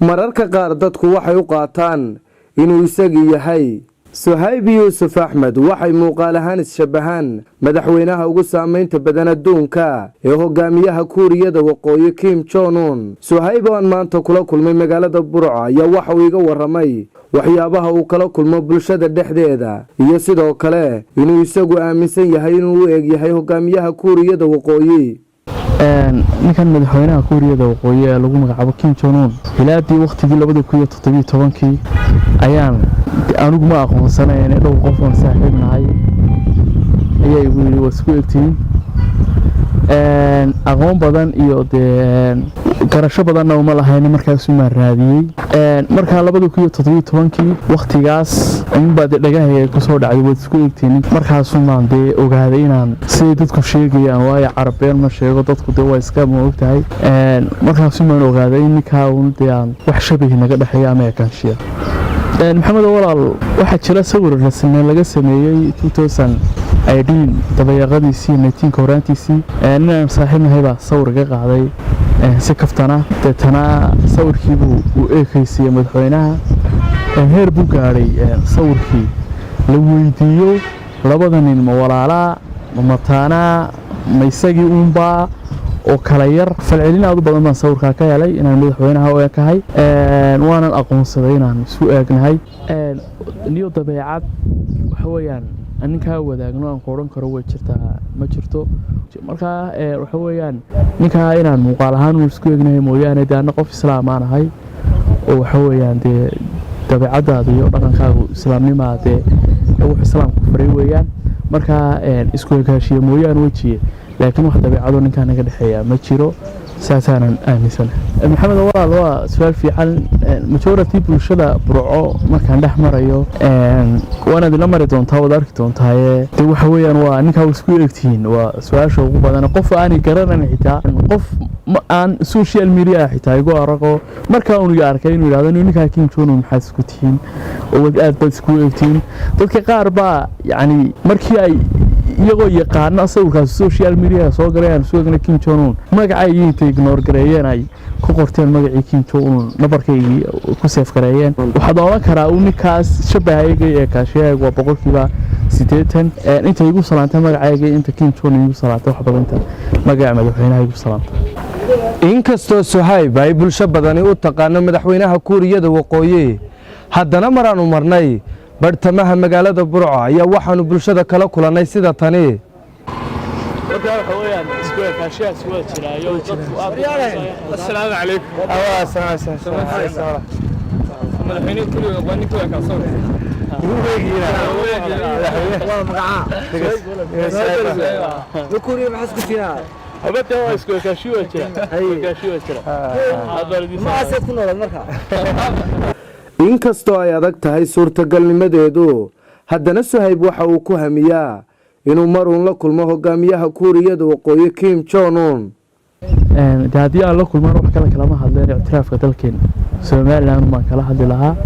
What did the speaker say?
mararka qaar dadku waxay u qaataan inuu isagii yahay Suhayb Yuusuf Axmed waxay muuqaal ahaan ishabahaan madaxweynaha ugu saameynta badan adduunka ee hogaamiyaha Kuuriyada Waqooyi Kim Jong Un. Suhayb oo maanta kula kulmay magaalada Burco ayaa waxa uu iga waramay waxyaabaha uu kala kulmo bulshada dhexdeeda iyo sidoo kale inuu isagu aaminsan yahay inuu u eeg yahay hogaamiyaha Kuuriyada Waqooyi. ninkan madaxweynaha Kuuriyada Waqooyi ee lagu magacaabo Kim Jong Un hilaadii waqtigii 2017 ayaan anigu ma aqoonsanayn in dhowr qof oo saaxiib nahay ayay wili wasku egtiin aqoon badan iyo garasho badan oo ma lahayn markaas uu raadiyay marka 2017 waqtigaas inba dhagahay ku soo dhacay wasku egtiin markaas uu maande ogaaday inaan si dadku sheegayaan way Carabeen ma sheego dadku way iska moogtahay markaas uu ogaaday in ninka uu wax shabahi naga dhaxay Ameerikaanshia محمد walaal waxa jira sawir rasmi laga sameeyay 2018 dabayaqadiisii 19 korantiisii inaan saaxiibnahay baa sawir ka qaaday si kaftana dadana sawirkii uu eegaysay madaxweynaha heer buu gaaray sawirkii la weydiiyo labada nin ma walaala ma mataana ma isagii uunba oo kala yar falcelin aad u badan baan sawirka ka helay inaan madaxweynaha oo kahay waanan aqoonsaday inaan isu eegnahay niyo dabeecad waxa weeyaan ninka wadaagno aan qoran karo way jirtaa ma jirto marka waxa weeyaan ninka inaan muuqaal ahaan isku eegnahay mooyaane daana qof islaam ahay oo waxa weeyaan dabeecadaada iyo dhaqankaagu islaamnimada wax islaamku faray weeyaan marka isku eegaashiye mooyaan wajiye laakiin wax dabeecado ninka naga dhaxeeya ma jiro saasaanan aaminsan maxamed walaal waa su'aal fiican majority bulshada Burco markaan dhex marayo waana la mari doontaa wada arki doontaa waxa weeyaan waa ninka isku eegtiin waa su'aasha ugu badan qof aan garanan xitaa qof aan social media xitaa igu arko marka uu arkay inuu yiraahdo ninka Kim Jong Un maxay isku tihiin oo aad bad isku eegtiin dadka qaar baa yani markii ay iyagoo yaqaan sawirkaas social media soo galayaan suuqna Kim Jong Un magacay intay ignore gareeyeen ay ku qorteen magacii Kim Jong Un nabarkaygi ku save gareeyeen waxa doolan karaa uu ninkaas shabahaygay ee kaasheeyay waa boqolkiiba 80 inta igu salaantay magacayga inta Kim Jong Un igu salaantay wax badan magaca madaxweynaha igu salaantay inkastoo Suhayb ay bulsho badan u taqaan madaxweynaha Kuuriyada Waqooyi haddana maraan marnay bartamaha magaalada Burco ayaa waxaanu bulshada kala kulanay sida tani waxa weeyaan isku kaashiyaas wada jiraayo dadku assalaamu calaykum madaxweynaha Kuuriyada waa ninka ka soo Kuuriyada maxaa isku tiraa abada waa isku kaashiyo jira ma asad ku nool marka inkastoo ay adag tahay suurtagalnimadeedu haddana Suhayb waxa uu ku hamiyaa inuu mar uun la kulmo hogaamiyaha Kuuriyada Waqooyi Kim Jong Un haddii aan la kulmaan wax kala ma hadleen ictiraafka dalkeen Soomaaliland ma kala hadli lahaa